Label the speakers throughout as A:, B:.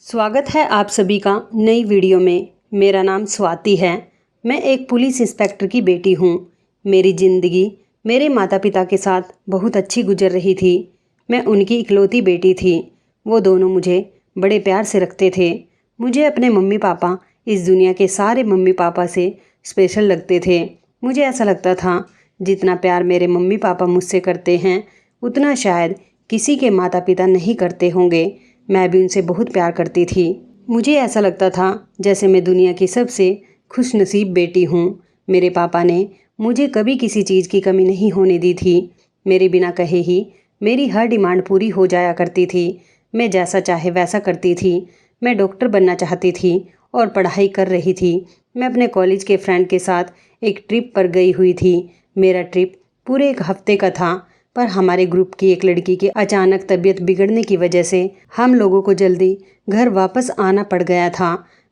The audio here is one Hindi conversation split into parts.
A: स्वागत है आप सभी का नई वीडियो में। मेरा नाम स्वाति है। मैं एक पुलिस इंस्पेक्टर की बेटी हूँ। मेरी ज़िंदगी मेरे माता पिता के साथ बहुत अच्छी गुजर रही थी। मैं उनकी इकलौती बेटी थी। वो दोनों मुझे बड़े प्यार से रखते थे। मुझे अपने मम्मी पापा इस दुनिया के सारे मम्मी पापा से स्पेशल लगते थे। मुझे ऐसा लगता था जितना प्यार मेरे मम्मी पापा मुझसे करते हैं उतना शायद किसी के माता पिता नहीं करते होंगे। मैं भी उनसे बहुत प्यार करती थी। मुझे ऐसा लगता था जैसे मैं दुनिया की सबसे खुशनसीब बेटी हूँ। मेरे पापा ने मुझे कभी किसी चीज़ की कमी नहीं होने दी थी। मेरे बिना कहे ही मेरी हर डिमांड पूरी हो जाया करती थी। मैं जैसा चाहे वैसा करती थी। मैं डॉक्टर बनना चाहती थी और पढ़ाई कर रही थी। मैं अपने कॉलेज के फ्रेंड के साथ एक ट्रिप पर गई हुई थी। मेरा ट्रिप पूरे एक हफ्ते का था, पर हमारे ग्रुप की एक लड़की की अचानक तबीयत बिगड़ने की वजह से हम लोगों को जल्दी घर वापस आना पड़ गया था।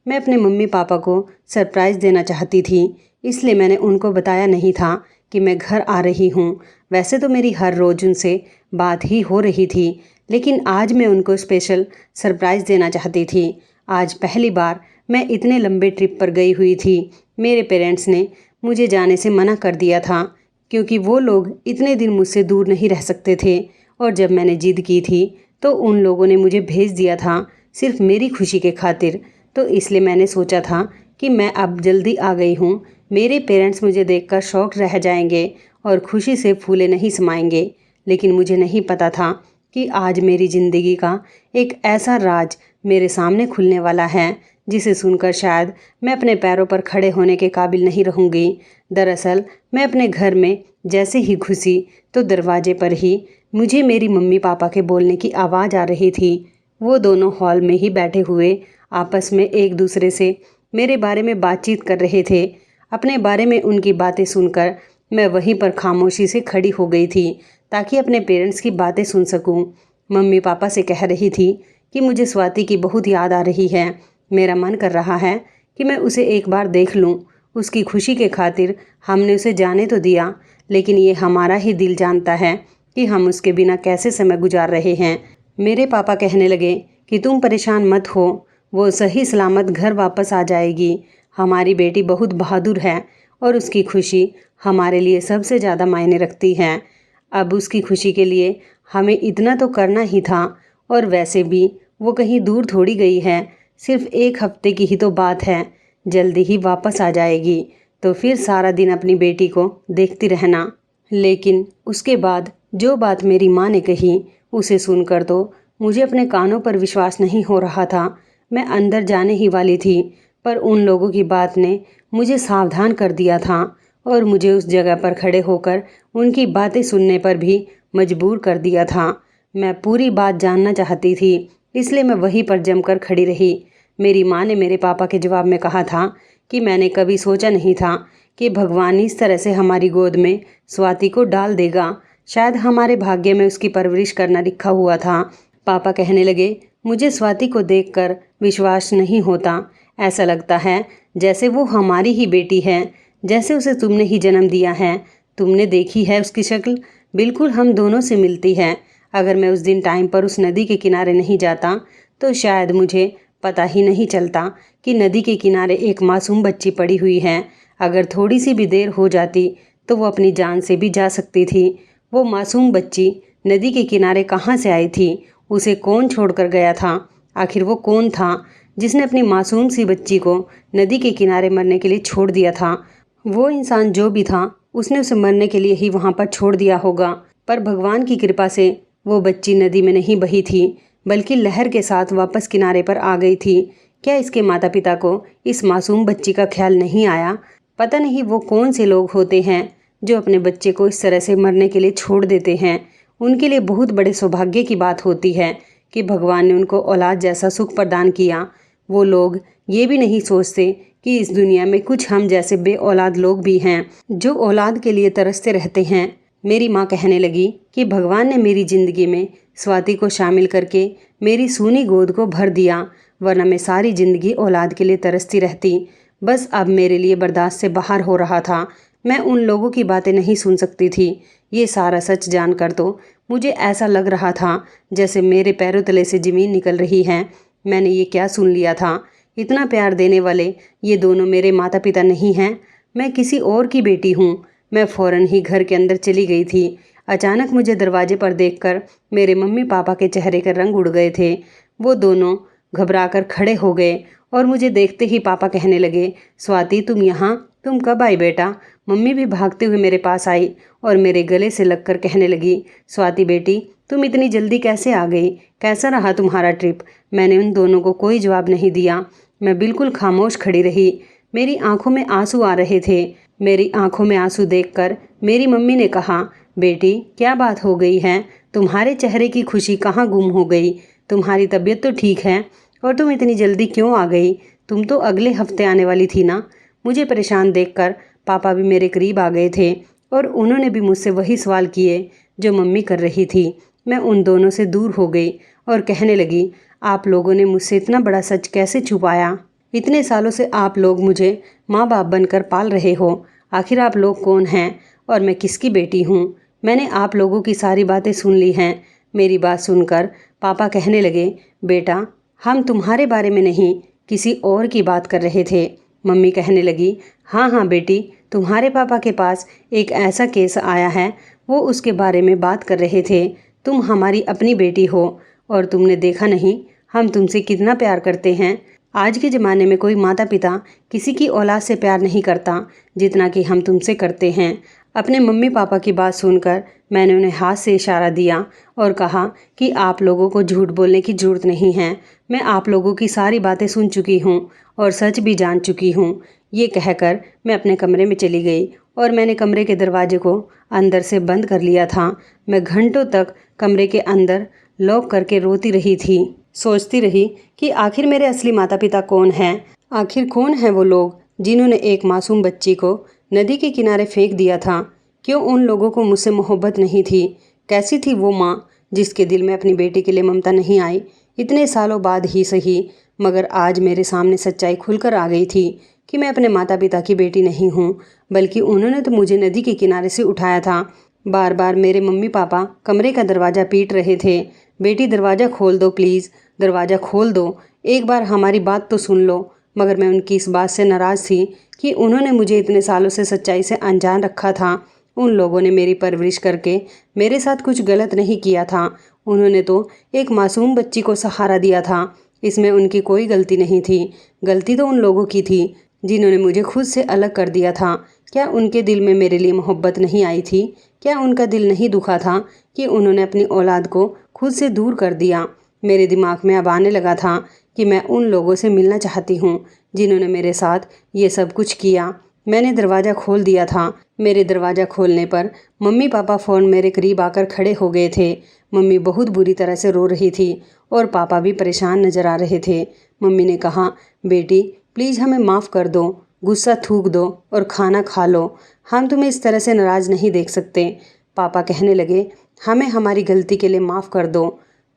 A: मैं अपने मम्मी पापा को सरप्राइज़ देना चाहती थी, इसलिए मैंने उनको बताया नहीं था कि मैं घर आ रही हूँ। वैसे तो मेरी हर रोज़ उनसे बात ही हो रही थी, लेकिन आज मैं उनको स्पेशल सरप्राइज़ देना चाहती थी। आज पहली बार मैं इतने लंबे ट्रिप पर गई हुई थी। मेरे पेरेंट्स ने मुझे जाने से मना कर दिया था क्योंकि वो लोग इतने दिन मुझसे दूर नहीं रह सकते थे, और जब मैंने जिद की थी तो उन लोगों ने मुझे भेज दिया था सिर्फ मेरी खुशी के खातिर। तो इसलिए मैंने सोचा था कि मैं अब जल्दी आ गई हूँ। मेरे पेरेंट्स मुझे देखकर शॉक रह जाएंगे और खुशी से फूले नहीं समाएंगे। लेकिन मुझे नहीं पता था कि आज मेरी ज़िंदगी का एक ऐसा राज मेरे सामने खुलने वाला है जिसे सुनकर शायद मैं अपने पैरों पर खड़े होने के काबिल नहीं रहूँगी। दरअसल मैं अपने घर में जैसे ही घुसी तो दरवाजे पर ही मुझे मेरी मम्मी पापा के बोलने की आवाज़ आ रही थी। वो दोनों हॉल में ही बैठे हुए आपस में एक दूसरे से मेरे बारे में बातचीत कर रहे थे। अपने बारे में उनकी बातें सुनकर मैं वहीं पर खामोशी से खड़ी हो गई थी ताकि अपने पेरेंट्स की बातें सुन सकूं। मम्मी पापा से कह रही थी कि मुझे स्वाति की बहुत याद आ रही है। मेरा मन कर रहा है कि मैं उसे एक बार देख लूं। उसकी खुशी के खातिर हमने उसे जाने तो दिया, लेकिन ये हमारा ही दिल जानता है कि हम उसके बिना कैसे समय गुजार रहे हैं। मेरे पापा कहने लगे कि तुम परेशान मत हो, वो सही सलामत घर वापस आ जाएगी। हमारी बेटी बहुत बहादुर है और उसकी खुशी हमारे लिए सबसे ज़्यादा मायने रखती है। अब उसकी खुशी के लिए हमें इतना तो करना ही था, और वैसे भी वो कहीं दूर थोड़ी गई है। सिर्फ एक हफ्ते की ही तो बात है, जल्दी ही वापस आ जाएगी। तो फिर सारा दिन अपनी बेटी को देखती रहना। लेकिन उसके बाद जो बात मेरी माँ ने कही उसे सुनकर तो मुझे अपने कानों पर विश्वास नहीं हो रहा था। मैं अंदर जाने ही वाली थी, पर उन लोगों की बात ने मुझे सावधान कर दिया था और मुझे उस जगह पर खड़े होकर उनकी बातें सुनने पर भी मजबूर कर दिया था। मैं पूरी बात जानना चाहती थी, इसलिए मैं वहीं पर जमकर खड़ी रही। मेरी माँ ने मेरे पापा के जवाब में कहा था कि मैंने कभी सोचा नहीं था कि भगवान इस तरह से हमारी गोद में स्वाति को डाल देगा। शायद हमारे भाग्य में उसकी परवरिश करना लिखा हुआ था। पापा कहने लगे, मुझे स्वाति को देखकर विश्वास नहीं होता। ऐसा लगता है जैसे वो हमारी ही बेटी है, जैसे उसे तुमने ही जन्म दिया है। तुमने देखी है उसकी शक्ल, बिल्कुल हम दोनों से मिलती है। अगर मैं उस दिन टाइम पर उस नदी के किनारे नहीं जाता तो शायद मुझे पता ही नहीं चलता कि नदी के किनारे एक मासूम बच्ची पड़ी हुई है। अगर थोड़ी सी भी देर हो जाती तो वो अपनी जान से भी जा सकती थी। वो मासूम बच्ची नदी के किनारे कहाँ से आई थी? उसे कौन छोड़कर गया था? आखिर वो कौन था जिसने अपनी मासूम सी बच्ची को नदी के किनारे मरने के लिए छोड़ दिया था? वो इंसान जो भी था उसने उसे मरने के लिए ही वहाँ पर छोड़ दिया होगा, पर भगवान की कृपा से वो बच्ची नदी में नहीं बही थी, बल्कि लहर के साथ वापस किनारे पर आ गई थी। क्या इसके माता पिता को इस मासूम बच्ची का ख्याल नहीं आया? पता नहीं वो कौन से लोग होते हैं जो अपने बच्चे को इस तरह से मरने के लिए छोड़ देते हैं। उनके लिए बहुत बड़े सौभाग्य की बात होती है कि भगवान ने उनको औलाद जैसा सुख प्रदान किया। वो लोग ये भी नहीं सोचते कि इस दुनिया में कुछ हम जैसे बे औलाद लोग भी हैं जो औलाद के लिए तरसते रहते हैं। मेरी माँ कहने लगी कि भगवान ने मेरी ज़िंदगी में स्वाति को शामिल करके मेरी सूनी गोद को भर दिया, वरना मैं सारी ज़िंदगी औलाद के लिए तरसती रहती। बस अब मेरे लिए बर्दाश्त से बाहर हो रहा था। मैं उन लोगों की बातें नहीं सुन सकती थी। ये सारा सच जानकर तो मुझे ऐसा लग रहा था जैसे मेरे पैरों तले से ज़मीन निकल रही है। मैंने ये क्या सुन लिया था? इतना प्यार देने वाले ये दोनों मेरे माता पिता नहीं हैं। मैं किसी और की बेटी हूँ। मैं फ़ौरन ही घर के अंदर चली गई थी। अचानक मुझे दरवाजे पर देखकर मेरे मम्मी पापा के चेहरे के रंग उड़ गए थे। वो दोनों घबराकर खड़े हो गए और मुझे देखते ही पापा कहने लगे, स्वाति तुम यहाँ, तुम कब आई बेटा? मम्मी भी भागते हुए मेरे पास आई और मेरे गले से लगकर कहने लगी, स्वाति बेटी तुम इतनी जल्दी कैसे आ गई? कैसा रहा तुम्हारा ट्रिप? मैंने उन दोनों को कोई जवाब नहीं दिया। मैं बिल्कुल खामोश खड़ी रही। मेरी आंखों में आंसू आ रहे थे। मेरी आंखों में आंसू देखकर मेरी मम्मी ने कहा, बेटी क्या बात हो गई है? तुम्हारे चेहरे की खुशी कहाँ गुम हो गई? तुम्हारी तबीयत तो ठीक है और तुम इतनी जल्दी क्यों आ गई? तुम तो अगले हफ्ते आने वाली थी ना? मुझे परेशान देखकर पापा भी मेरे करीब आ गए थे और उन्होंने भी मुझसे वही सवाल किए जो मम्मी कर रही थी। मैं उन दोनों से दूर हो गई और कहने लगी, आप लोगों ने मुझसे इतना बड़ा सच कैसे छुपाया? इतने सालों से आप लोग मुझे माँ बाप बनकर पाल रहे हो। आखिर आप लोग कौन हैं और मैं किसकी बेटी हूँ? मैंने आप लोगों की सारी बातें सुन ली हैं। मेरी बात सुनकर पापा कहने लगे, बेटा हम तुम्हारे बारे में नहीं किसी और की बात कर रहे थे। मम्मी कहने लगी, हाँ हाँ बेटी, तुम्हारे पापा के पास एक ऐसा केस आया है, वो उसके बारे में बात कर रहे थे। तुम हमारी अपनी बेटी हो और तुमने देखा नहीं हम तुमसे कितना प्यार करते हैं। आज के ज़माने में कोई माता पिता किसी की औलाद से प्यार नहीं करता जितना कि हम तुमसे करते हैं। अपने मम्मी पापा की बात सुनकर मैंने उन्हें हाथ से इशारा दिया और कहा कि आप लोगों को झूठ बोलने की ज़रूरत नहीं है। मैं आप लोगों की सारी बातें सुन चुकी हूँ और सच भी जान चुकी हूँ। ये कहकर मैं अपने कमरे में चली गई और मैंने कमरे के दरवाजे को अंदर से बंद कर लिया था। मैं घंटों तक कमरे के अंदर लॉक करके रोती रही थी। सोचती रही कि आखिर मेरे असली माता पिता कौन हैं? आखिर कौन हैं वो लोग जिन्होंने एक मासूम बच्ची को नदी के किनारे फेंक दिया था? क्यों उन लोगों को मुझसे मोहब्बत नहीं थी? कैसी थी वो माँ जिसके दिल में अपनी बेटी के लिए ममता नहीं आई? इतने सालों बाद ही सही, मगर आज मेरे सामने सच्चाई खुलकर आ गई थी कि मैं अपने माता पिता की बेटी नहीं हूँ, बल्कि उन्होंने तो मुझे नदी के किनारे से उठाया था। बार बार मेरे मम्मी पापा कमरे का दरवाज़ा पीट रहे थे, बेटी दरवाज़ा खोल दो प्लीज़, दरवाज़ा खोल दो, एक बार हमारी बात तो सुन लो। मगर मैं उनकी इस बात से नाराज़ थी कि उन्होंने मुझे इतने सालों से सच्चाई से अनजान रखा था। उन लोगों ने मेरी परवरिश करके मेरे साथ कुछ गलत नहीं किया था। उन्होंने तो एक मासूम बच्ची को सहारा दिया था। इसमें उनकी कोई गलती नहीं थी। गलती तो उन लोगों की थी जिन्होंने मुझे खुद से अलग कर दिया था। क्या उनके दिल में मेरे लिए मोहब्बत नहीं आई थी? क्या उनका दिल नहीं दुखा था कि उन्होंने अपनी औलाद को खुद से दूर कर दिया? मेरे दिमाग में अब आने लगा था कि मैं उन लोगों से मिलना चाहती हूँ जिन्होंने मेरे साथ ये सब कुछ किया। मैंने दरवाज़ा खोल दिया था। मेरे दरवाज़ा खोलने पर मम्मी पापा फ़ौरन मेरे करीब आकर खड़े हो गए थे। मम्मी बहुत बुरी तरह से रो रही थी और पापा भी परेशान नज़र आ रहे थे। मम्मी ने कहा, बेटी प्लीज़ हमें माफ़ कर दो, गुस्सा थूक दो और खाना खा लो। हम तुम्हें इस तरह से नाराज़ नहीं देख सकते। पापा कहने लगे, हमें हमारी गलती के लिए माफ़ कर दो।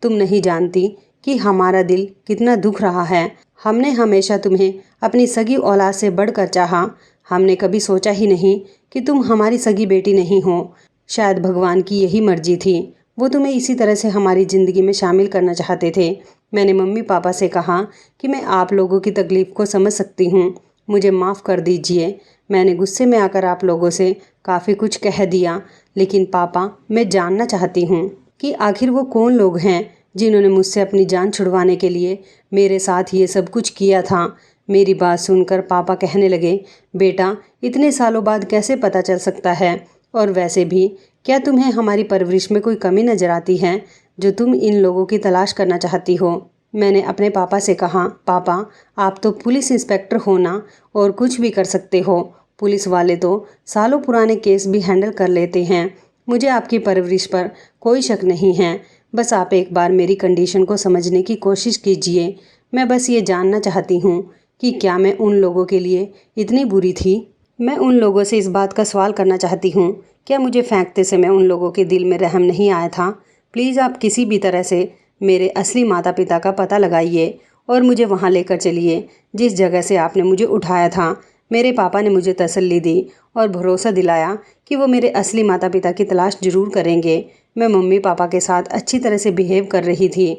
A: तुम नहीं जानती कि हमारा दिल कितना दुख रहा है। हमने हमेशा तुम्हें अपनी सगी औलाद से बढ़कर चाहा। हमने कभी सोचा ही नहीं कि तुम हमारी सगी बेटी नहीं हो। शायद भगवान की यही मर्जी थी, वो तुम्हें इसी तरह से हमारी ज़िंदगी में शामिल करना चाहते थे। मैंने मम्मी पापा से कहा कि मैं आप लोगों की तकलीफ़ को समझ सकती हूँ, मुझे माफ़ कर दीजिए। मैंने गुस्से में आकर आप लोगों से काफ़ी कुछ कह दिया, लेकिन पापा मैं जानना चाहती हूँ कि आखिर वो कौन लोग हैं जिन्होंने मुझसे अपनी जान छुड़वाने के लिए मेरे साथ ये सब कुछ किया था। मेरी बात सुनकर पापा कहने लगे, बेटा इतने सालों बाद कैसे पता चल सकता है? और वैसे भी क्या तुम्हें हमारी परवरिश में कोई कमी नज़र आती है जो तुम इन लोगों की तलाश करना चाहती हो? मैंने अपने पापा से कहा, पापा आप तो पुलिस इंस्पेक्टर हो ना, और कुछ भी कर सकते हो। पुलिस वाले तो सालों पुराने केस भी हैंडल कर लेते हैं। मुझे आपकी परवरिश पर कोई शक नहीं है। बस आप एक बार मेरी कंडीशन को समझने की कोशिश कीजिए। मैं बस ये जानना चाहती हूँ कि क्या मैं उन लोगों के लिए इतनी बुरी थी? मैं उन लोगों से इस बात का सवाल करना चाहती हूँ, क्या मुझे फेंकते समय उन लोगों के दिल में रहम नहीं आया था? प्लीज़ आप किसी भी तरह से मेरे असली माता पिता का पता लगाइए और मुझे वहाँ लेकर चलिए जिस जगह से आपने मुझे उठाया था। मेरे पापा ने मुझे तसल्ली दी और भरोसा दिलाया कि वो मेरे असली माता पिता की तलाश ज़रूर करेंगे। मैं मम्मी पापा के साथ अच्छी तरह से बिहेव कर रही थी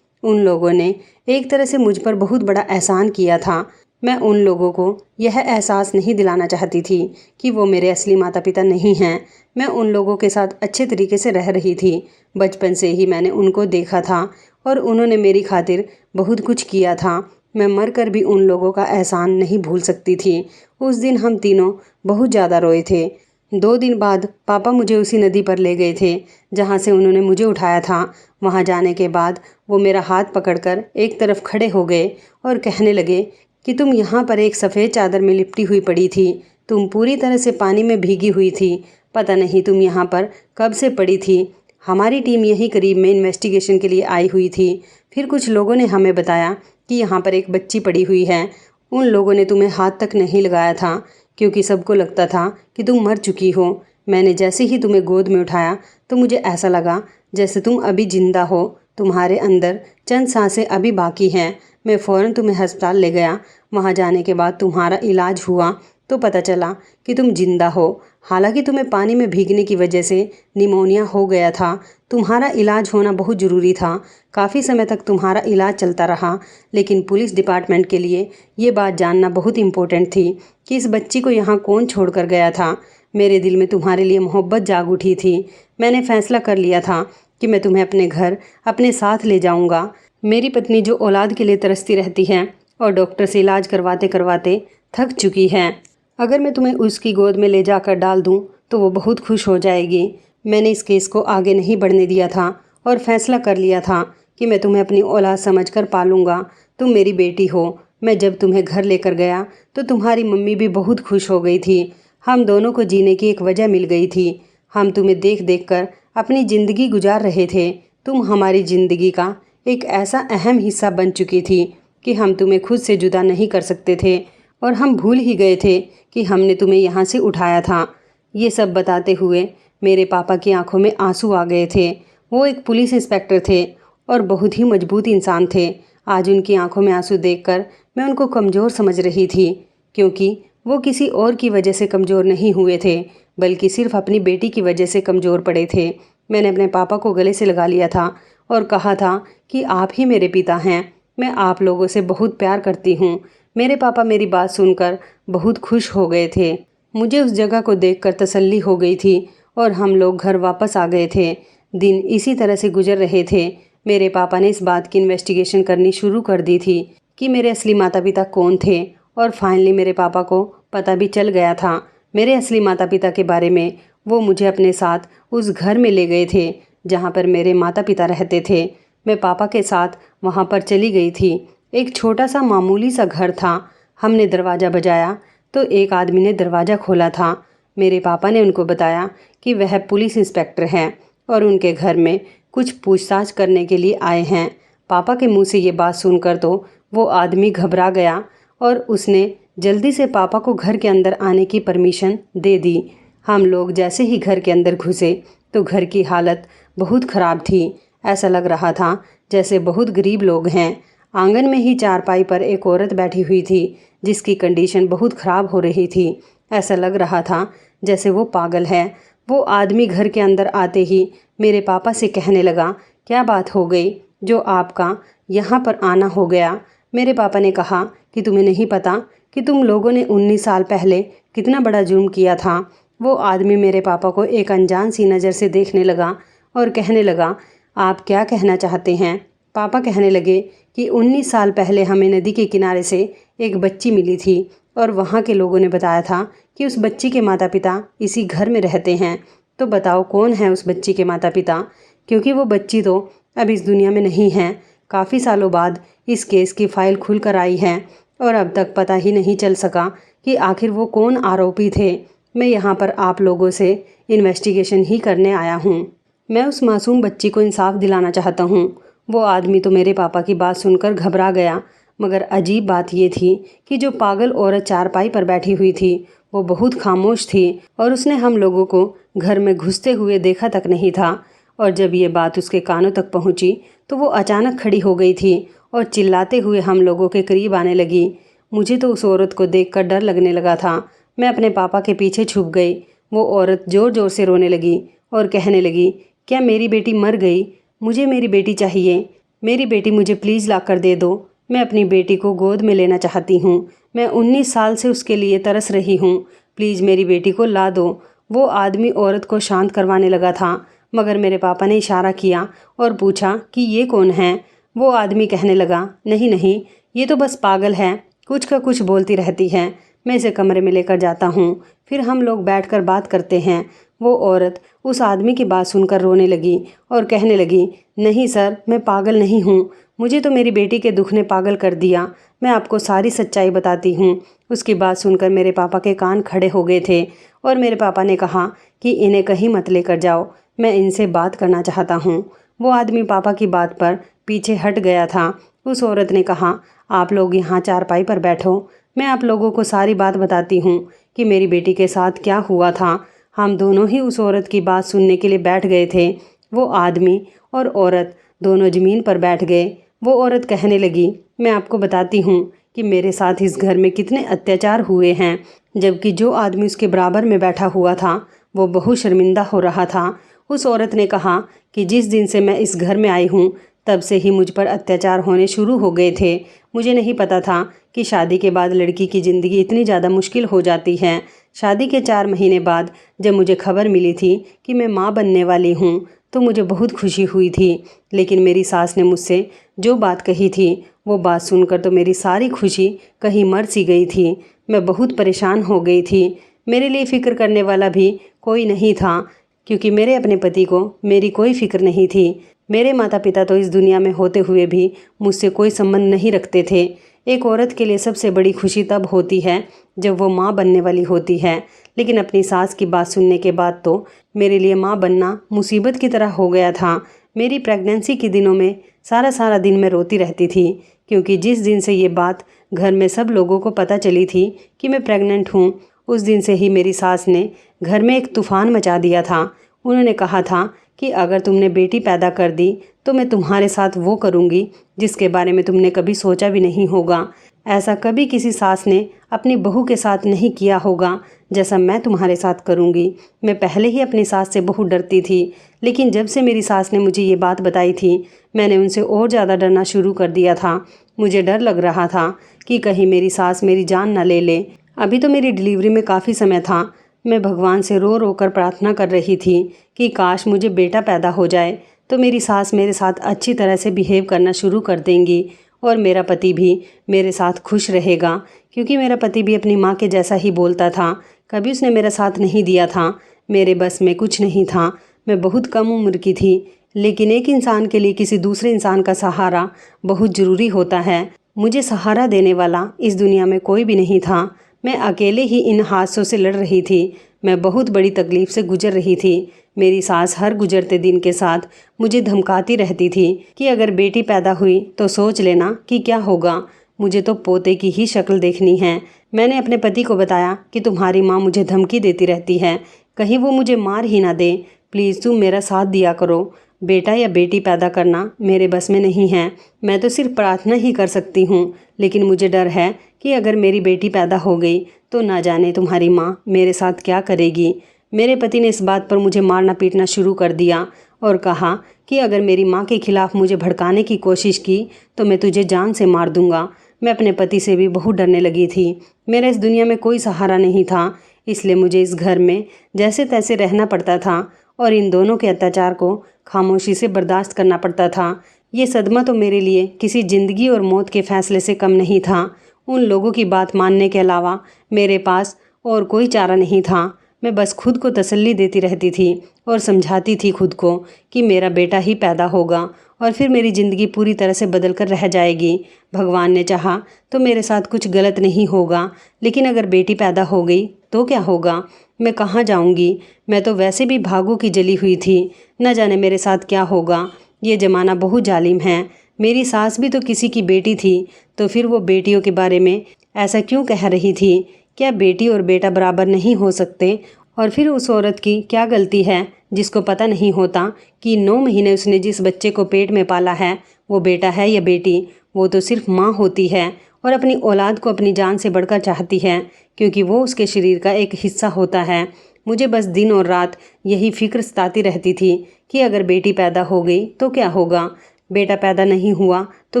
A: उन लोगों ने एक तरह से मुझ पर बहुत बड़ा एहसान किया था। मैं उन लोगों को यह एहसास नहीं दिलाना चाहती थी कि वो मेरे असली माता पिता नहीं हैं। मैं उन लोगों के साथ अच्छे तरीके से रह रही थी। बचपन से ही मैंने उनको देखा था और उन्होंने मेरी खातिर बहुत कुछ किया था। मैं मरकर भी उन लोगों का एहसान नहीं भूल सकती थी। उस दिन हम तीनों बहुत ज़्यादा रोए थे। 2 दिन बाद पापा मुझे उसी नदी पर ले गए थे जहाँ से उन्होंने मुझे उठाया था। वहाँ जाने के बाद वो मेरा हाथ पकड़कर एक तरफ खड़े हो गए और कहने लगे कि तुम यहाँ पर एक सफ़ेद चादर में लिपटी हुई पड़ी थी। तुम पूरी तरह से पानी में भीगी हुई थी। पता नहीं तुम यहाँ पर कब से पड़ी थी। हमारी टीम यहीं करीब में इन्वेस्टिगेशन के लिए आई हुई थी। फिर कुछ लोगों ने हमें बताया कि यहाँ पर एक बच्ची पड़ी हुई है। उन लोगों ने तुम्हें हाथ तक नहीं लगाया था क्योंकि सबको लगता था कि तुम मर चुकी हो। मैंने जैसे ही तुम्हें गोद में उठाया तो मुझे ऐसा लगा जैसे तुम अभी जिंदा हो। तुम्हारे अंदर चंद सांसें अभी बाकी हैं। मैं फ़ौरन तुम्हें अस्पताल ले गया। वहाँ जाने के बाद तुम्हारा इलाज हुआ तो पता चला कि तुम जिंदा हो। हालांकि तुम्हें पानी में भीगने की वजह से निमोनिया हो गया था। तुम्हारा इलाज होना बहुत ज़रूरी था। काफ़ी समय तक तुम्हारा इलाज चलता रहा, लेकिन पुलिस डिपार्टमेंट के लिए ये बात जानना बहुत इम्पोर्टेंट थी कि इस बच्ची को यहाँ कौन छोड़ कर गया था। मेरे दिल में तुम्हारे लिए मोहब्बत जाग उठी थी। मैंने फैसला कर लिया था कि मैं तुम्हें अपने घर अपने साथ ले जाऊँगा। मेरी पत्नी जो औलाद के लिए तरसती रहती है और डॉक्टर से इलाज करवाते करवाते थक चुकी है, अगर मैं तुम्हें उसकी गोद में ले जाकर डाल दूं तो वो बहुत खुश हो जाएगी। मैंने इस केस को आगे नहीं बढ़ने दिया था और फैसला कर लिया था कि मैं तुम्हें अपनी औलाद समझकर पालूंगा। तुम मेरी बेटी हो। मैं जब तुम्हें घर लेकर गया तो तुम्हारी मम्मी भी बहुत खुश हो गई थी। हम दोनों को जीने की एक वजह मिल गई थी। हम तुम्हें देख देख कर अपनी ज़िंदगी गुजार रहे थे। तुम हमारी ज़िंदगी का एक ऐसा अहम हिस्सा बन चुकी थी कि हम तुम्हें खुद से जुदा नहीं कर सकते थे और हम भूल ही गए थे कि हमने तुम्हें यहाँ से उठाया था। ये सब बताते हुए मेरे पापा की आंखों में आंसू आ गए थे। वो एक पुलिस इंस्पेक्टर थे और बहुत ही मजबूत इंसान थे। आज उनकी आंखों में आंसू देखकर मैं उनको कमज़ोर समझ रही थी, क्योंकि वो किसी और की वजह से कमज़ोर नहीं हुए थे, बल्कि सिर्फ अपनी बेटी की वजह से कमज़ोर पड़े थे। मैंने अपने पापा को गले से लगा लिया था और कहा था कि आप ही मेरे पिता हैं। मैं आप लोगों से बहुत प्यार करती हूँ। मेरे पापा मेरी बात सुनकर बहुत खुश हो गए थे। मुझे उस जगह को देखकर तसल्ली हो गई थी और हम लोग घर वापस आ गए थे। दिन इसी तरह से गुजर रहे थे। मेरे पापा ने इस बात की इन्वेस्टिगेशन करनी शुरू कर दी थी कि मेरे असली माता पिता कौन थे और फाइनली मेरे पापा को पता भी चल गया था मेरे असली माता पिता के बारे में। वो मुझे अपने साथ उस घर में ले गए थे जहाँ पर मेरे माता पिता रहते थे। मैं पापा के साथ वहाँ पर चली गई थी। एक छोटा सा मामूली सा घर था। हमने दरवाज़ा बजाया तो एक आदमी ने दरवाज़ा खोला था। मेरे पापा ने उनको बताया कि वह पुलिस इंस्पेक्टर हैं और उनके घर में कुछ पूछताछ करने के लिए आए हैं। पापा के मुंह से ये बात सुनकर तो वो आदमी घबरा गया और उसने जल्दी से पापा को घर के अंदर आने की परमिशन दे दी। हम लोग जैसे ही घर के अंदर घुसे तो घर की हालत बहुत ख़राब थी। ऐसा लग रहा था जैसे बहुत गरीब लोग हैं। आंगन में ही चारपाई पर एक औरत बैठी हुई थी जिसकी कंडीशन बहुत ख़राब हो रही थी। ऐसा लग रहा था जैसे वो पागल है। वो आदमी घर के अंदर आते ही मेरे पापा से कहने लगा, क्या बात हो गई जो आपका यहाँ पर आना हो गया। मेरे पापा ने कहा कि तुम्हें नहीं पता कि तुम लोगों ने 19 साल पहले कितना बड़ा जुर्म किया था। वो आदमी मेरे पापा को एक अनजान सी नज़र से देखने लगा और कहने लगा, आप क्या कहना चाहते हैं। पापा कहने लगे कि 19 साल पहले हमें नदी के किनारे से एक बच्ची मिली थी और वहाँ के लोगों ने बताया था कि उस बच्ची के माता पिता इसी घर में रहते हैं। तो बताओ कौन है उस बच्ची के माता पिता, क्योंकि वो बच्ची तो अब इस दुनिया में नहीं है। काफ़ी सालों बाद इस केस की फ़ाइल खुल कर आई है और अब तक पता ही नहीं चल सका कि आखिर वो कौन आरोपी थे। मैं यहाँ पर आप लोगों से इन्वेस्टिगेशन ही करने आया हूँ। मैं उस मासूम बच्ची को इंसाफ दिलाना चाहता हूँ। वो आदमी तो मेरे पापा की बात सुनकर घबरा गया, मगर अजीब बात ये थी कि जो पागल औरत चारपाई पर बैठी हुई थी वो बहुत खामोश थी और उसने हम लोगों को घर में घुसते हुए देखा तक नहीं था। और जब ये बात उसके कानों तक पहुंची तो वो अचानक खड़ी हो गई थी और चिल्लाते हुए हम लोगों के करीब आने लगी। मुझे तो उस औरत को देखकर डर लगने लगा था। मैं अपने पापा के पीछे छुप गई। वो औरत ज़ोर ज़ोर से रोने लगी और कहने लगी, क्या मेरी बेटी मर गई? मुझे मेरी बेटी चाहिए। मेरी बेटी मुझे प्लीज़ ला कर दे दो। मैं अपनी बेटी को गोद में लेना चाहती हूँ। मैं 19 साल से उसके लिए तरस रही हूँ। प्लीज़ मेरी बेटी को ला दो। वो आदमी औरत को शांत करवाने लगा था, मगर मेरे पापा ने इशारा किया और पूछा कि ये कौन है। वो आदमी कहने लगा, नहीं नहीं, ये तो बस पागल है, कुछ का कुछ बोलती रहती है। मैं इसे कमरे में लेकर जाता हूँ, फिर हम लोग बैठकर बात करते हैं। वो औरत उस आदमी की बात सुनकर रोने लगी और कहने लगी, नहीं सर, मैं पागल नहीं हूँ। मुझे तो मेरी बेटी के दुख ने पागल कर दिया। मैं आपको सारी सच्चाई बताती हूँ। उसकी बात सुनकर मेरे पापा के कान खड़े हो गए थे और मेरे पापा ने कहा कि इन्हें कहीं मत लेकर जाओ, मैं इनसे बात करना चाहता हूँ। वो आदमी पापा की बात पर पीछे हट गया था। उस औरत ने कहा, आप लोग यहाँ चारपाई पर बैठो, मैं आप लोगों को सारी बात बताती हूँ कि मेरी बेटी के साथ क्या हुआ था। हम दोनों ही उस औरत की बात सुनने के लिए बैठ गए थे। वो आदमी और औरत दोनों ज़मीन पर बैठ गए। वो औरत कहने लगी, मैं आपको बताती हूँ कि मेरे साथ इस घर में कितने अत्याचार हुए हैं। जबकि जो आदमी उसके बराबर में बैठा हुआ था वो बहुत शर्मिंदा हो रहा था। उस औरत ने कहा कि जिस दिन से मैं इस घर में आई हूँ तब से ही मुझ पर अत्याचार होने शुरू हो गए थे। मुझे नहीं पता था कि शादी के बाद लड़की की ज़िंदगी इतनी ज़्यादा मुश्किल हो जाती है। शादी के 4 महीने बाद जब मुझे खबर मिली थी कि मैं माँ बनने वाली हूँ तो मुझे बहुत खुशी हुई थी। लेकिन मेरी सास ने मुझसे जो बात कही थी वो बात सुनकर तो मेरी सारी खुशी कहीं मर सी गई थी। मैं बहुत परेशान हो गई थी। मेरे लिए फ़िक्र करने वाला भी कोई नहीं था, क्योंकि मेरे अपने पति को मेरी कोई फ़िक्र नहीं थी। मेरे माता पिता तो इस दुनिया में होते हुए भी मुझसे कोई संबंध नहीं रखते थे। एक औरत के लिए सबसे बड़ी खुशी तब होती है जब वो माँ बनने वाली होती है। लेकिन अपनी सास की बात सुनने के बाद तो मेरे लिए माँ बनना मुसीबत की तरह हो गया था। मेरी प्रेगनेंसी के दिनों में सारा सारा दिन मैं रोती रहती थी, क्योंकि जिस दिन से ये बात घर में सब लोगों को पता चली थी कि मैं प्रेग्नेंट हूँ, उस दिन से ही मेरी सास ने घर में एक तूफ़ान मचा दिया था। उन्होंने कहा था कि अगर तुमने बेटी पैदा कर दी तो मैं तुम्हारे साथ वो करूँगी जिसके बारे में तुमने कभी सोचा भी नहीं होगा। ऐसा कभी किसी सास ने अपनी बहू के साथ नहीं किया होगा जैसा मैं तुम्हारे साथ करूँगी। मैं पहले ही अपनी सास से बहुत डरती थी, लेकिन जब से मेरी सास ने मुझे ये बात बताई थी मैंने उनसे और ज़्यादा डरना शुरू कर दिया था। मुझे डर लग रहा था कि कहीं मेरी सास मेरी जान न ले ले। अभी तो मेरी डिलीवरी में काफ़ी समय था। मैं भगवान से रो रो कर प्रार्थना कर रही थी कि काश मुझे बेटा पैदा हो जाए तो मेरी सास मेरे साथ अच्छी तरह से बिहेव करना शुरू कर देंगी और मेरा पति भी मेरे साथ खुश रहेगा, क्योंकि मेरा पति भी अपनी माँ के जैसा ही बोलता था। कभी उसने मेरा साथ नहीं दिया था। मेरे बस में कुछ नहीं था। मैं बहुत कम उम्र की थी, लेकिन एक इंसान के लिए किसी दूसरे इंसान का सहारा बहुत ज़रूरी होता है। मुझे सहारा देने वाला इस दुनिया में कोई भी नहीं था। मैं अकेले ही इन हादसों से लड़ रही थी। मैं बहुत बड़ी तकलीफ़ से गुजर रही थी। मेरी सास हर गुजरते दिन के साथ मुझे धमकाती रहती थी कि अगर बेटी पैदा हुई तो सोच लेना कि क्या होगा। मुझे तो पोते की ही शक्ल देखनी है। मैंने अपने पति को बताया कि तुम्हारी माँ मुझे धमकी देती रहती है, कहीं वो मुझे मार ही ना दे। प्लीज़ तुम मेरा साथ दिया करो। बेटा या बेटी पैदा करना मेरे बस में नहीं है। मैं तो सिर्फ प्रार्थना ही कर सकती हूँ, लेकिन मुझे डर है कि अगर मेरी बेटी पैदा हो गई तो ना जाने तुम्हारी माँ मेरे साथ क्या करेगी। मेरे पति ने इस बात पर मुझे मारना पीटना शुरू कर दिया और कहा कि अगर मेरी माँ के खिलाफ़ मुझे भड़काने की कोशिश की तो मैं तुझे जान से मार दूँगा। मैं अपने पति से भी बहुत डरने लगी थी। मेरा इस दुनिया में कोई सहारा नहीं था, इसलिए मुझे इस घर में जैसे तैसे रहना पड़ता था और इन दोनों के अत्याचार को खामोशी से बर्दाश्त करना पड़ता था। ये सदमा तो मेरे लिए किसी ज़िंदगी और मौत के फैसले से कम नहीं था। उन लोगों की बात मानने के अलावा मेरे पास और कोई चारा नहीं था। मैं बस खुद को तसल्ली देती रहती थी और समझाती थी खुद को कि मेरा बेटा ही पैदा होगा और फिर मेरी ज़िंदगी पूरी तरह से बदल कर रह जाएगी। भगवान ने चाहा तो मेरे साथ कुछ गलत नहीं होगा, लेकिन अगर बेटी पैदा हो गई तो क्या होगा? मैं कहाँ जाऊँगी? मैं तो वैसे भी भागों की जली हुई थी। न जाने मेरे साथ क्या होगा। ये ज़माना बहुत जालिम है। मेरी सास भी तो किसी की बेटी थी, तो फिर वो बेटियों के बारे में ऐसा क्यों कह रही थी? क्या बेटी और बेटा बराबर नहीं हो सकते? और फिर उस औरत की क्या गलती है जिसको पता नहीं होता कि 9 महीने उसने जिस बच्चे को पेट में पाला है वो बेटा है या बेटी? वो तो सिर्फ माँ होती है और अपनी औलाद को अपनी जान से बढ़कर चाहती है, क्योंकि वो उसके शरीर का एक हिस्सा होता है। मुझे बस दिन और रात यही फिक्र सताती रहती थी कि अगर बेटी पैदा हो गई तो क्या होगा। बेटा पैदा नहीं हुआ तो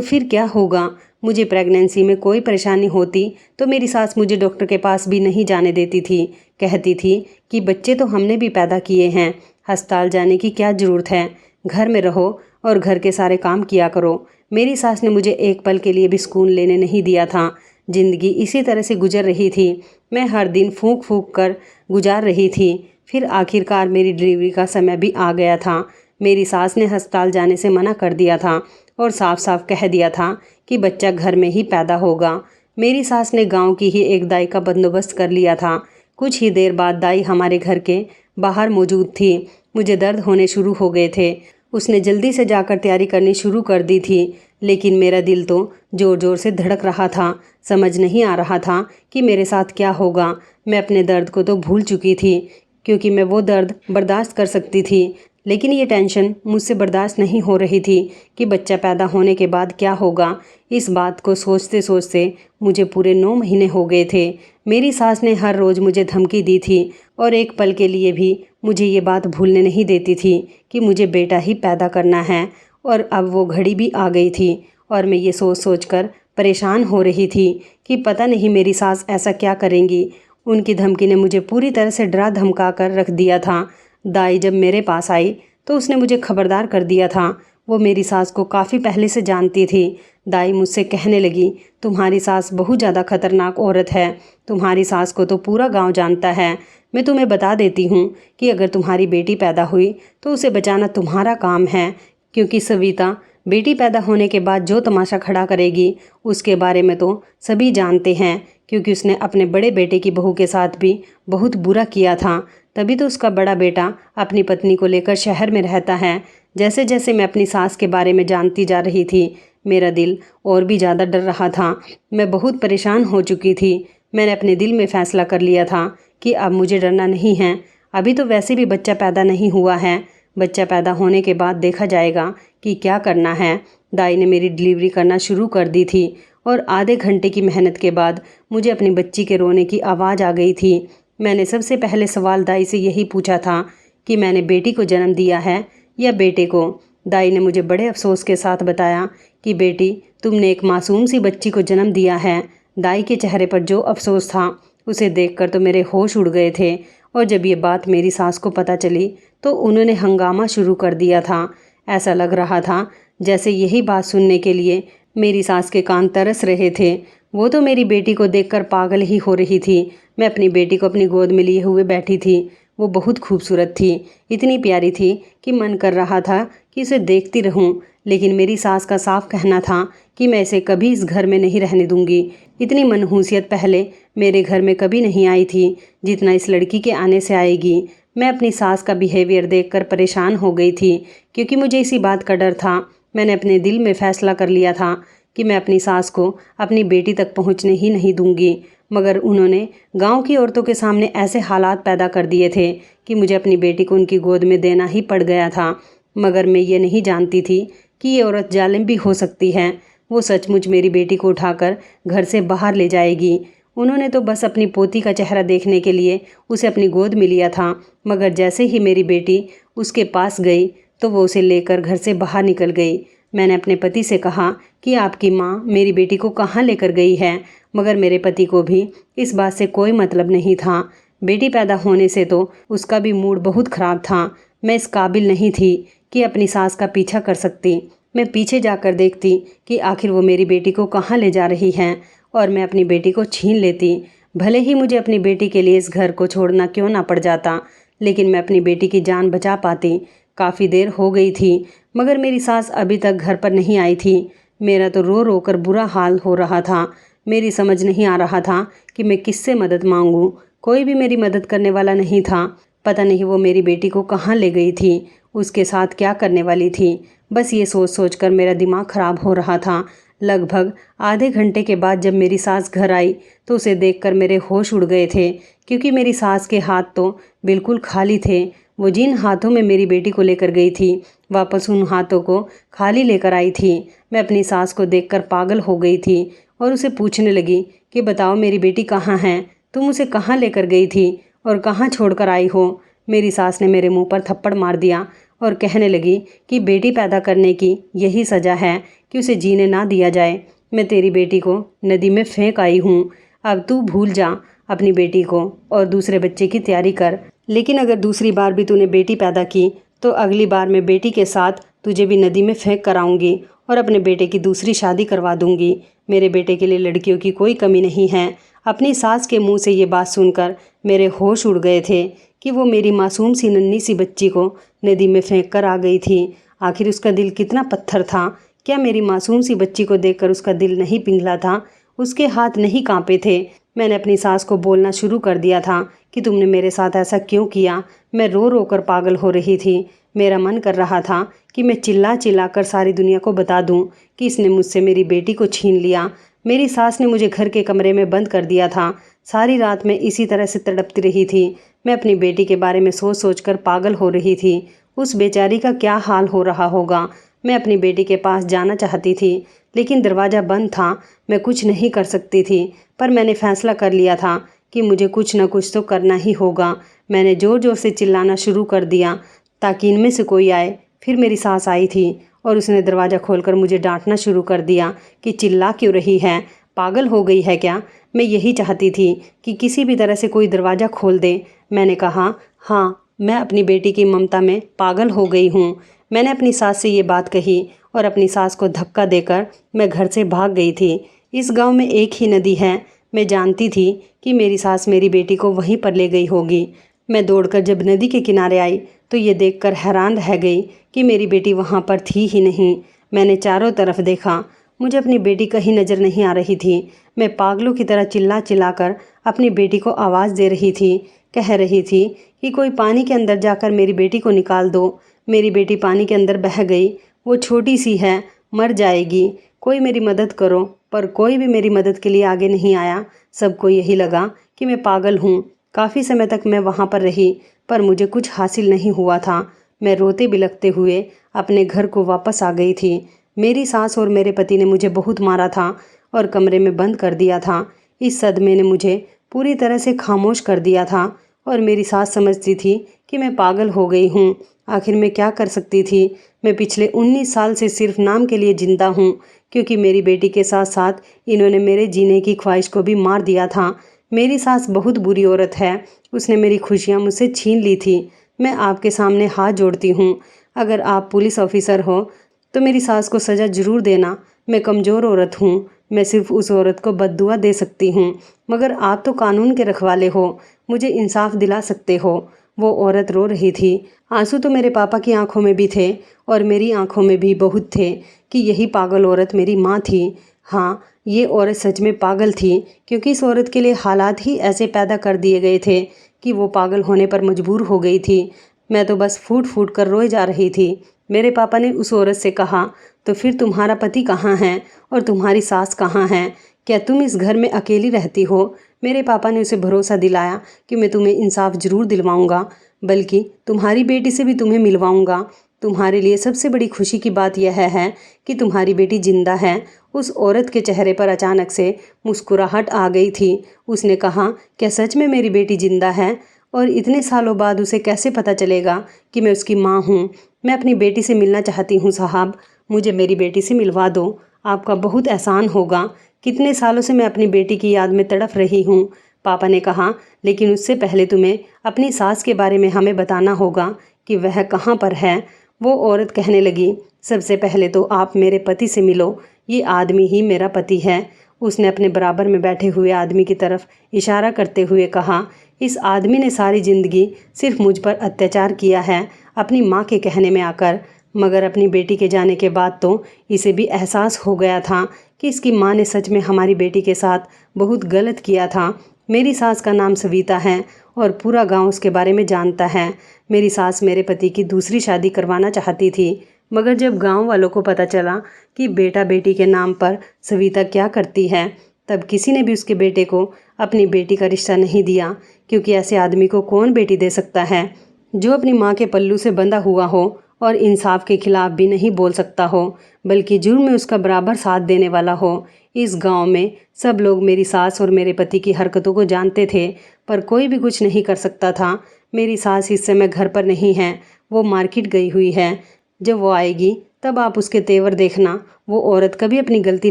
A: फिर क्या होगा। मुझे प्रेगनेंसी में कोई परेशानी होती तो मेरी सास मुझे डॉक्टर के पास भी नहीं जाने देती थी। कहती थी कि बच्चे तो हमने भी पैदा किए हैं, अस्पताल जाने की क्या ज़रूरत है, घर में रहो और घर के सारे काम किया करो। मेरी सास ने मुझे एक पल के लिए भी सुकून लेने नहीं दिया था। ज़िंदगी इसी तरह से गुजर रही थी। मैं हर दिन फूंक फूंक कर गुजार रही थी। फिर आखिरकार मेरी डिलीवरी का समय भी आ गया था। मेरी सास ने अस्पताल जाने से मना कर दिया था और साफ साफ कह दिया था कि बच्चा घर में ही पैदा होगा। मेरी सास ने गांव की ही एक दाई का बंदोबस्त कर लिया था। कुछ ही देर बाद दाई हमारे घर के बाहर मौजूद थी। मुझे दर्द होने शुरू हो गए थे। उसने जल्दी से जाकर तैयारी करनी शुरू कर दी थी, लेकिन मेरा दिल तो ज़ोर ज़ोर से धड़क रहा था। समझ नहीं आ रहा था कि मेरे साथ क्या होगा। मैं अपने दर्द को तो भूल चुकी थी, क्योंकि मैं वो दर्द बर्दाश्त कर सकती थी, लेकिन ये टेंशन मुझसे बर्दाश्त नहीं हो रही थी कि बच्चा पैदा होने के बाद क्या होगा। इस बात को सोचते सोचते मुझे पूरे 9 महीने हो गए थे। मेरी सास ने हर रोज़ मुझे धमकी दी थी और एक पल के लिए भी मुझे ये बात भूलने नहीं देती थी कि मुझे बेटा ही पैदा करना है। और अब वो घड़ी भी आ गई थी और मैं ये सोच सोच कर परेशान हो रही थी कि पता नहीं मेरी सास ऐसा क्या करेंगी। उनकी धमकी ने मुझे पूरी तरह से डरा धमका कर रख दिया था। दाई जब मेरे पास आई तो उसने मुझे खबरदार कर दिया था। वो मेरी सास को काफ़ी पहले से जानती थी। दाई मुझसे कहने लगी, तुम्हारी सास बहुत ज़्यादा खतरनाक औरत है। तुम्हारी सास को तो पूरा गांव जानता है। मैं तुम्हें बता देती हूँ कि अगर तुम्हारी बेटी पैदा हुई तो उसे बचाना तुम्हारा काम है, क्योंकि सविता बेटी पैदा होने के बाद जो तमाशा खड़ा करेगी उसके बारे में तो सभी जानते हैं, क्योंकि उसने अपने बड़े बेटे की बहू के साथ भी बहुत बुरा किया था। तभी तो उसका बड़ा बेटा अपनी पत्नी को लेकर शहर में रहता है। जैसे जैसे मैं अपनी सास के बारे में जानती जा रही थी, मेरा दिल और भी ज़्यादा डर रहा था। मैं बहुत परेशान हो चुकी थी। मैंने अपने दिल में फ़ैसला कर लिया था कि अब मुझे डरना नहीं है। अभी तो वैसे भी बच्चा पैदा नहीं हुआ है। बच्चा पैदा होने के बाद देखा जाएगा कि क्या करना है। दाई ने मेरी डिलीवरी करना शुरू कर दी थी और आधे घंटे की मेहनत के बाद मुझे अपनी बच्ची के रोने की आवाज़ आ गई थी। मैंने सबसे पहले सवाल दाई से यही पूछा था कि मैंने बेटी को जन्म दिया है या बेटे को। दाई ने मुझे बड़े अफसोस के साथ बताया कि बेटी, तुमने एक मासूम सी बच्ची को जन्म दिया है। दाई के चेहरे पर जो अफसोस था उसे देखकर तो मेरे होश उड़ गए थे। और जब ये बात मेरी सास को पता चली तो उन्होंने हंगामा शुरू कर दिया था। ऐसा लग रहा था जैसे यही बात सुनने के लिए मेरी सास के कान तरस रहे थे। वो तो मेरी बेटी को देखकर पागल ही हो रही थी। मैं अपनी बेटी को अपनी गोद में लिए हुए बैठी थी। वो बहुत खूबसूरत थी, इतनी प्यारी थी कि मन कर रहा था कि उसे देखती रहूं। लेकिन मेरी सास का साफ कहना था कि मैं इसे कभी इस घर में नहीं रहने दूंगी। इतनी मनहूसियत पहले मेरे घर में कभी नहीं आई थी जितना इस लड़की के आने से आएगी। मैं अपनी सास का बिहेवियर देखकर परेशान हो गई थी, क्योंकि मुझे इसी बात का डर था। मैंने अपने दिल में फ़ैसला कर लिया था कि मैं अपनी सास को अपनी बेटी तक पहुंचने ही नहीं दूंगी। मगर उन्होंने गांव की औरतों के सामने ऐसे हालात पैदा कर दिए थे कि मुझे अपनी बेटी को उनकी गोद में देना ही पड़ गया था। मगर मैं ये नहीं जानती थी कि ये औरत जालिम भी हो सकती है। वो सचमुच मेरी बेटी को उठाकर घर से बाहर ले जाएगी। उन्होंने तो बस अपनी पोती का चेहरा देखने के लिए उसे अपनी गोद में लिया था, मगर जैसे ही मेरी बेटी उसके पास गई तो वो उसे लेकर घर से बाहर निकल गई। मैंने अपने पति से कहा कि आपकी माँ मेरी बेटी को कहाँ लेकर गई है, मगर मेरे पति को भी इस बात से कोई मतलब नहीं था। बेटी पैदा होने से तो उसका भी मूड बहुत ख़राब था। मैं इस काबिल नहीं थी कि अपनी सास का पीछा कर सकती। मैं पीछे जाकर देखती कि आखिर वो मेरी बेटी को कहाँ ले जा रही हैं और मैं अपनी बेटी को छीन लेती। भले ही मुझे अपनी बेटी के लिए इस घर को छोड़ना क्यों ना पड़ जाता, लेकिन मैं अपनी बेटी की जान बचा पाती। काफ़ी देर हो गई थी मगर मेरी सास अभी तक घर पर नहीं आई थी। मेरा तो रो रो कर बुरा हाल हो रहा था। मेरी समझ नहीं आ रहा था कि मैं किससे मदद मांगूं। कोई भी मेरी मदद करने वाला नहीं था। पता नहीं वो मेरी बेटी को कहाँ ले गई थी, उसके साथ क्या करने वाली थी। बस ये सोच सोच कर मेरा दिमाग ख़राब हो रहा था। लगभग आधे घंटे के बाद जब मेरी सास घर आई तो उसे देखकर मेरे होश उड़ गए थे, क्योंकि मेरी सास के हाथ तो बिल्कुल खाली थे। वो जिन हाथों में मेरी बेटी को लेकर गई थी वापस उन हाथों को खाली लेकर आई थी। मैं अपनी सास को देखकर पागल हो गई थी और उसे पूछने लगी कि बताओ मेरी बेटी कहाँ है, तुम उसे कहाँ लेकर गई थी और कहाँ छोड़कर आई हो। मेरी सास ने मेरे मुंह पर थप्पड़ मार दिया और कहने लगी कि बेटी पैदा करने की यही सज़ा है कि उसे जीने ना दिया जाए। मैं तेरी बेटी को नदी में फेंक आई हूँ। अब तू भूल जा अपनी बेटी को और दूसरे बच्चे की तैयारी कर। लेकिन अगर दूसरी बार भी तूने बेटी पैदा की तो अगली बार मैं बेटी के साथ तुझे भी नदी में फेंक कर आऊँगी और अपने बेटे की दूसरी शादी करवा दूँगी। मेरे बेटे के लिए लड़कियों की कोई कमी नहीं है। अपनी सास के मुंह से ये बात सुनकर मेरे होश उड़ गए थे कि वो मेरी मासूम सी नन्ही सी बच्ची को नदी में फेंक कर आ गई थी। आखिर उसका दिल कितना पत्थर था। क्या मेरी मासूम सी बच्ची को देखकर उसका दिल नहीं पिघला था? उसके हाथ नहीं कांपे थे? मैंने अपनी सास को बोलना शुरू कर दिया था कि तुमने मेरे साथ ऐसा क्यों किया। मैं रो रो कर पागल हो रही थी। मेरा मन कर रहा था कि मैं चिल्ला चिल्ला कर सारी दुनिया को बता दूं कि इसने मुझसे मेरी बेटी को छीन लिया। मेरी सास ने मुझे घर के कमरे में बंद कर दिया था। सारी रात मैं इसी तरह से तड़पती रही थी। मैं अपनी बेटी के बारे में सोच सोच कर पागल हो रही थी। उस बेचारी का क्या हाल हो रहा होगा। मैं अपनी बेटी के पास जाना चाहती थी लेकिन दरवाज़ा बंद था। मैं कुछ नहीं कर सकती थी, पर मैंने फैसला कर लिया था कि मुझे कुछ न कुछ तो करना ही होगा। मैंने ज़ोर ज़ोर से चिल्लाना शुरू कर दिया ताकि इनमें से कोई आए। फिर मेरी सास आई थी और उसने दरवाज़ा खोलकर मुझे डांटना शुरू कर दिया कि चिल्ला क्यों रही है, पागल हो गई है क्या। मैं यही चाहती थी कि किसी भी तरह से कोई दरवाज़ा खोल दे। मैंने कहा, हाँ, मैं अपनी बेटी की ममता में पागल हो गई हूँ। मैंने अपनी सास से ये बात कही और अपनी सास को धक्का देकर मैं घर से भाग गई थी। इस गांव में एक ही नदी है। मैं जानती थी कि मेरी सास मेरी बेटी को वहीं पर ले गई होगी। मैं दौड़कर जब नदी के किनारे आई तो ये देखकर हैरान रह गई कि मेरी बेटी वहाँ पर थी ही नहीं। मैंने चारों तरफ देखा, मुझे अपनी बेटी कहीं नज़र नहीं आ रही थी। मैं पागलों की तरह चिल्ला चिल्ला कर अपनी बेटी को आवाज़ दे रही थी। कह रही थी कि कोई पानी के अंदर जाकर मेरी बेटी को निकाल दो। मेरी बेटी पानी के अंदर बह गई। वो छोटी सी है, मर जाएगी। कोई मेरी मदद करो। पर कोई भी मेरी मदद के लिए आगे नहीं आया। सबको यही लगा कि मैं पागल हूँ। काफ़ी समय तक मैं वहाँ पर रही पर मुझे कुछ हासिल नहीं हुआ था। मैं रोते बिलखते हुए अपने घर को वापस आ गई थी। मेरी सास और मेरे पति ने मुझे बहुत मारा था और कमरे में बंद कर दिया था। इस सदमे ने मुझे पूरी तरह से खामोश कर दिया था और मेरी सास समझती थी कि मैं पागल हो गई हूँ। आखिर मैं क्या कर सकती थी। मैं पिछले 19 साल से सिर्फ नाम के लिए जिंदा हूँ क्योंकि मेरी बेटी के साथ साथ इन्होंने मेरे जीने की ख्वाहिश को भी मार दिया था। मेरी सास बहुत बुरी औरत है। उसने मेरी खुशियाँ मुझसे छीन ली थी। मैं आपके सामने हाथ जोड़ती हूँ, अगर आप पुलिस ऑफिसर हो तो मेरी सास को सज़ा ज़रूर देना। मैं कमज़ोर औरत हूँ। मैं सिर्फ उस औरत को बद्दुआ दे सकती हूँ, मगर आप तो कानून के रखवाले हो, मुझे इंसाफ दिला सकते हो। वो औरत रो रही थी। आंसू तो मेरे पापा की आंखों में भी थे और मेरी आंखों में भी बहुत थे कि यही पागल औरत मेरी माँ थी। हाँ, ये औरत सच में पागल थी क्योंकि इस औरत के लिए हालात ही ऐसे पैदा कर दिए गए थे कि वो पागल होने पर मजबूर हो गई थी। मैं तो बस फूट फूट कर रोए जा रही थी। मेरे पापा ने उस औरत से कहा, तो फिर तुम्हारा पति कहाँ है और तुम्हारी सास कहाँ है? क्या तुम इस घर में अकेली रहती हो? मेरे पापा ने उसे भरोसा दिलाया कि मैं तुम्हें इंसाफ जरूर दिलवाऊंगा, बल्कि तुम्हारी बेटी से भी तुम्हें मिलवाऊंगा। तुम्हारे लिए सबसे बड़ी खुशी की बात यह है कि तुम्हारी बेटी जिंदा है। उस औरत के चेहरे पर अचानक से मुस्कुराहट आ गई थी। उसने कहा, क्या सच में मेरी बेटी जिंदा है? और इतने सालों बाद उसे कैसे पता चलेगा कि मैं उसकी माँ हूँ? मैं अपनी बेटी से मिलना चाहती हूँ साहब, मुझे मेरी बेटी से मिलवा दो। आपका बहुत एहसान होगा। कितने सालों से मैं अपनी बेटी की याद में तड़प रही हूँ। पापा ने कहा, लेकिन उससे पहले तुम्हें अपनी सास के बारे में हमें बताना होगा कि वह कहाँ पर है। वो औरत कहने लगी, सबसे पहले तो आप मेरे पति से मिलो। ये आदमी ही मेरा पति है। उसने अपने बराबर में बैठे हुए आदमी की तरफ इशारा करते हुए कहा, इस आदमी ने सारी ज़िंदगी सिर्फ मुझ पर अत्याचार किया है अपनी माँ के कहने में आकर, मगर अपनी बेटी के जाने के बाद तो इसे भी एहसास हो गया था कि इसकी माँ ने सच में हमारी बेटी के साथ बहुत गलत किया था। मेरी सास का नाम सविता है और पूरा गांव उसके बारे में जानता है। मेरी सास मेरे पति की दूसरी शादी करवाना चाहती थी, मगर जब गांव वालों को पता चला कि बेटा बेटी के नाम पर सविता क्या करती है, तब किसी ने भी उसके बेटे को अपनी बेटी का रिश्ता नहीं दिया, क्योंकि ऐसे आदमी को कौन बेटी दे सकता है जो अपनी माँ के पल्लू से बंधा हुआ हो और इंसाफ के खिलाफ भी नहीं बोल सकता हो, बल्कि जुर्म में उसका बराबर साथ देने वाला हो। इस गांव में सब लोग मेरी सास और मेरे पति की हरकतों को जानते थे, पर कोई भी कुछ नहीं कर सकता था। मेरी सास इस समय घर पर नहीं है। वो मार्केट गई हुई है। जब वो आएगी तब आप उसके तेवर देखना। वो औरत कभी अपनी गलती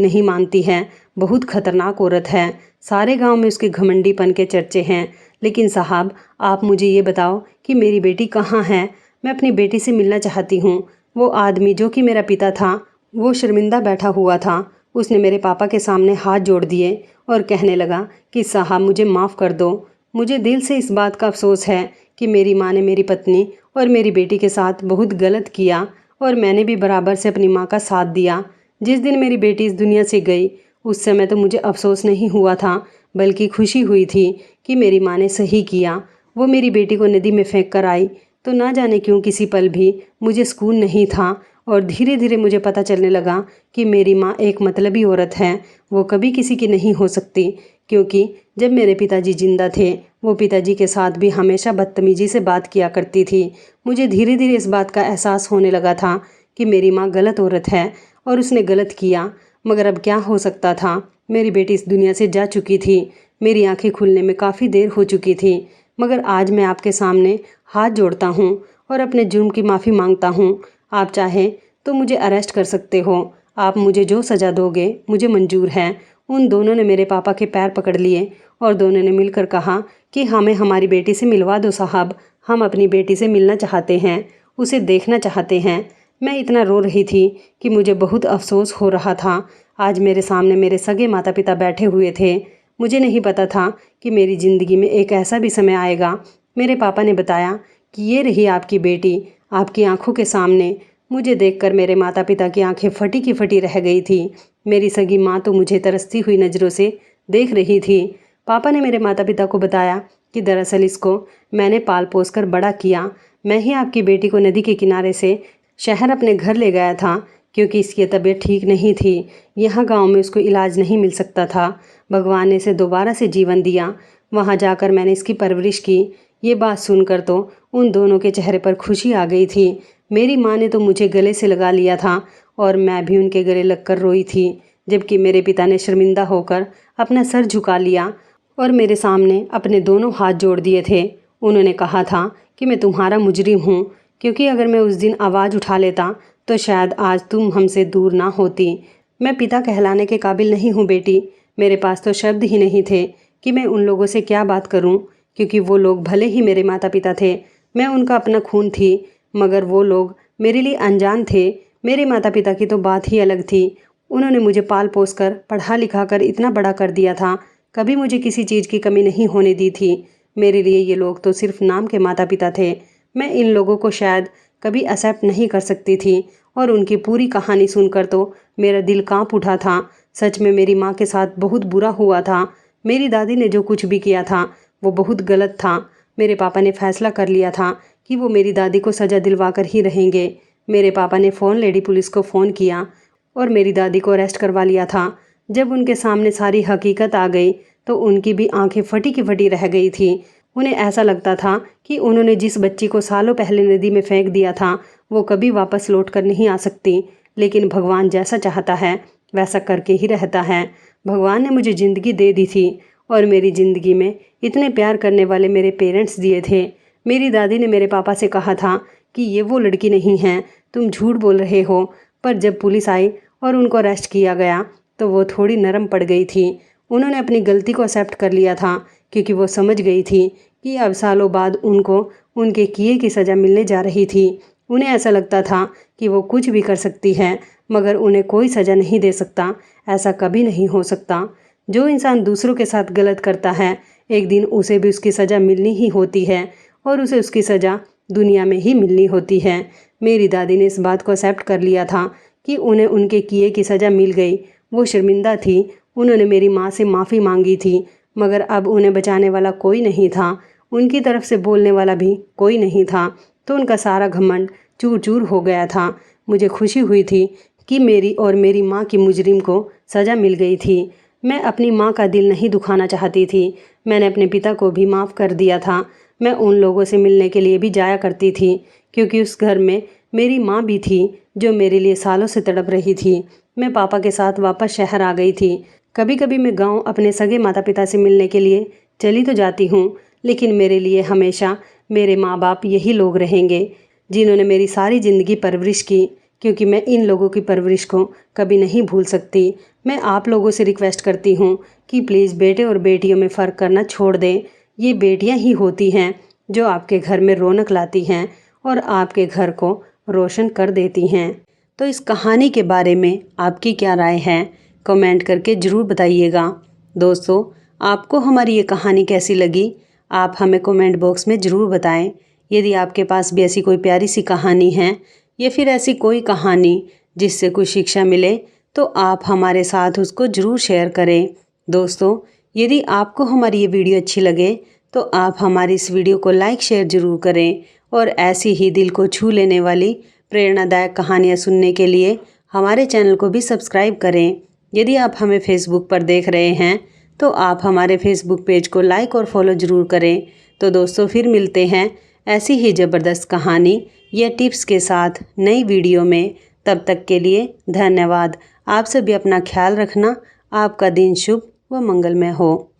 A: नहीं मानती है, बहुत खतरनाक औरत है। सारे गांव में उसके घमंडीपन के चर्चे हैं। लेकिन साहब, आप मुझे ये बताओ कि मेरी बेटी कहाँ है? मैं अपनी बेटी से मिलना चाहती हूँ। वो आदमी जो कि मेरा पिता था, वो शर्मिंदा बैठा हुआ था। उसने मेरे पापा के सामने हाथ जोड़ दिए और कहने लगा कि साहब, मुझे माफ़ कर दो। मुझे दिल से इस बात का अफसोस है कि मेरी माँ ने मेरी पत्नी और मेरी बेटी के साथ बहुत गलत किया और मैंने भी बराबर से अपनी माँ का साथ दिया। जिस दिन मेरी बेटी इस दुनिया से गई, उस समय तो मुझे अफसोस नहीं हुआ था, बल्कि खुशी हुई थी कि मेरी माँ ने सही किया। वो मेरी बेटी को नदी में फेंक कर आई तो ना जाने क्यों किसी पल भी मुझे सुकून नहीं था। और धीरे धीरे मुझे पता चलने लगा कि मेरी माँ एक मतलबी औरत है। वो कभी किसी की नहीं हो सकती, क्योंकि जब मेरे पिताजी जिंदा थे, वो पिताजी के साथ भी हमेशा बदतमीजी से बात किया करती थी। मुझे धीरे धीरे इस बात का एहसास होने लगा था कि मेरी माँ गलत औरत है और उसने गलत किया। मगर अब क्या हो सकता था? मेरी बेटी इस दुनिया से जा चुकी थी। मेरी आंखें खुलने में काफ़ी देर हो चुकी थी। मगर आज मैं आपके सामने हाथ जोड़ता हूँ और अपने जुर्म की माफ़ी मांगता हूँ। आप चाहें तो मुझे अरेस्ट कर सकते हो। आप मुझे जो सज़ा दोगे मुझे मंजूर है। उन दोनों ने मेरे पापा के पैर पकड़ लिए और दोनों ने मिलकर कहा कि हमें हमारी बेटी से मिलवा दो साहब। हम अपनी बेटी से मिलना चाहते हैं, उसे देखना चाहते हैं। मैं इतना रो रही थी कि मुझे बहुत अफसोस हो रहा था। आज मेरे सामने मेरे सगे माता पिता बैठे हुए थे। मुझे नहीं पता था कि मेरी ज़िंदगी में एक ऐसा भी समय आएगा। मेरे पापा ने बताया कि ये रही आपकी बेटी, आपकी आंखों के सामने। मुझे देखकर मेरे माता पिता की आंखें फटी की फटी रह गई थी। मेरी सगी माँ तो मुझे तरसती हुई नज़रों से देख रही थी। पापा ने मेरे माता पिता को बताया कि दरअसल इसको मैंने पाल पोस कर बड़ा किया। मैं ही आपकी बेटी को नदी के किनारे से शहर अपने घर ले गया था, क्योंकि इसकी तबीयत ठीक नहीं थी। यहाँ गांव में उसको इलाज नहीं मिल सकता था। भगवान ने इसे दोबारा से जीवन दिया। वहाँ जाकर मैंने इसकी परवरिश की। ये बात सुनकर तो उन दोनों के चेहरे पर खुशी आ गई थी। मेरी माँ ने तो मुझे गले से लगा लिया था और मैं भी उनके गले लगकर रोई थी, जबकि मेरे पिता ने शर्मिंदा होकर अपना सर झुका लिया और मेरे सामने अपने दोनों हाथ जोड़ दिए थे। उन्होंने कहा था कि मैं तुम्हारा मुजरिम हूँ, क्योंकि अगर मैं उस दिन आवाज़ उठा लेता तो शायद आज तुम हमसे दूर ना होती। मैं पिता कहलाने के काबिल नहीं हूँ बेटी। मेरे पास तो शब्द ही नहीं थे कि मैं उन लोगों से क्या बात करूँ, क्योंकि वो लोग भले ही मेरे माता पिता थे, मैं उनका अपना खून थी, मगर वो लोग मेरे लिए अनजान थे। मेरे माता पिता की तो बात ही अलग थी। उन्होंने मुझे पाल पोस कर पढ़ा लिखा कर इतना बड़ा कर दिया था। कभी मुझे किसी चीज़ की कमी नहीं होने दी थी। मेरे लिए ये लोग तो सिर्फ नाम के माता पिता थे। मैं इन लोगों को शायद कभी एक्सेप्ट नहीं कर सकती थी और उनकी पूरी कहानी सुनकर तो मेरा दिल कांप उठा था। सच में मेरी माँ के साथ बहुत बुरा हुआ था। मेरी दादी ने जो कुछ भी किया था वो बहुत गलत था। मेरे पापा ने फैसला कर लिया था कि वो मेरी दादी को सज़ा दिलवा कर ही रहेंगे। मेरे पापा ने फ़ोन लेडी पुलिस को फ़ोन किया और मेरी दादी को अरेस्ट करवा लिया था। जब उनके सामने सारी हकीकत आ गई तो उनकी भी आंखें फटी की फटी रह गई थी। उन्हें ऐसा लगता था कि उन्होंने जिस बच्ची को सालों पहले नदी में फेंक दिया था वो कभी वापस लौट कर नहीं आ सकती। लेकिन भगवान जैसा चाहता है वैसा करके ही रहता है। भगवान ने मुझे ज़िंदगी दे दी थी और मेरी ज़िंदगी में इतने प्यार करने वाले मेरे पेरेंट्स दिए थे। मेरी दादी ने मेरे पापा से कहा था कि ये वो लड़की नहीं है, तुम झूठ बोल रहे हो। पर जब पुलिस आई और उनको अरेस्ट किया गया तो वो थोड़ी नरम पड़ गई थी। उन्होंने अपनी गलती को एक्सेप्ट कर लिया था, क्योंकि वो समझ गई थी कि अब सालों बाद उनको उनके किए की सज़ा मिलने जा रही थी। उन्हें ऐसा लगता था कि वो कुछ भी कर सकती है, मगर उन्हें कोई सज़ा नहीं दे सकता। ऐसा कभी नहीं हो सकता। जो इंसान दूसरों के साथ गलत करता है, एक दिन उसे भी उसकी सज़ा मिलनी ही होती है और उसे उसकी सज़ा दुनिया में ही मिलनी होती है। मेरी दादी ने इस बात को एक्सेप्ट कर लिया था कि उन्हें उनके किए की सज़ा मिल गई। वो शर्मिंदा थी। उन्होंने मेरी माँ से माफ़ी मांगी थी, मगर अब उन्हें बचाने वाला कोई नहीं था। उनकी तरफ से बोलने वाला भी कोई नहीं था, तो उनका सारा घमंड चूर चूर हो गया था। मुझे खुशी हुई थी कि मेरी और मेरी माँ की मुजरिम को सज़ा मिल गई थी। मैं अपनी माँ का दिल नहीं दुखाना चाहती थी। मैंने अपने पिता को भी माफ़ कर दिया था। मैं उन लोगों से मिलने के लिए भी जाया करती थी, क्योंकि उस घर में मेरी माँ भी थी जो मेरे लिए सालों से तड़प रही थी। मैं पापा के साथ वापस शहर आ गई थी। कभी कभी मैं गांव अपने सगे माता पिता से मिलने के लिए चली तो जाती हूँ, लेकिन मेरे लिए हमेशा मेरे माँ बाप यही लोग रहेंगे। जिन्होंने मेरी सारी ज़िंदगी परवरिश की, क्योंकि मैं इन लोगों की परवरिश को कभी नहीं भूल सकती। मैं आप लोगों से रिक्वेस्ट करती हूँ कि प्लीज़ बेटे और बेटियों में फ़र्क करना छोड़ दें। ये बेटियाँ ही होती हैं जो आपके घर में रौनक लाती हैं और आपके घर को रोशन कर देती हैं। तो इस कहानी के बारे में आपकी क्या राय है, कमेंट करके ज़रूर बताइएगा। दोस्तों, आपको हमारी ये कहानी कैसी लगी, आप हमें कमेंट बॉक्स में ज़रूर बताएं। यदि आपके पास भी ऐसी कोई प्यारी सी कहानी है या फिर ऐसी कोई कहानी जिससे कुछ शिक्षा मिले, तो आप हमारे साथ उसको ज़रूर शेयर करें। दोस्तों, यदि आपको हमारी ये वीडियो अच्छी लगे तो आप हमारी इस वीडियो को लाइक शेयर ज़रूर करें और ऐसी ही दिल को छू लेने वाली प्रेरणादायक कहानियाँ सुनने के लिए हमारे चैनल को भी सब्सक्राइब करें। यदि आप हमें फेसबुक पर देख रहे हैं तो आप हमारे फेसबुक पेज को लाइक और फॉलो ज़रूर करें। तो दोस्तों, फिर मिलते हैं ऐसी ही ज़बरदस्त कहानी या टिप्स के साथ नई वीडियो में। तब तक के लिए धन्यवाद। आप सभी अपना ख्याल रखना। आपका दिन शुभ व मंगलमय हो।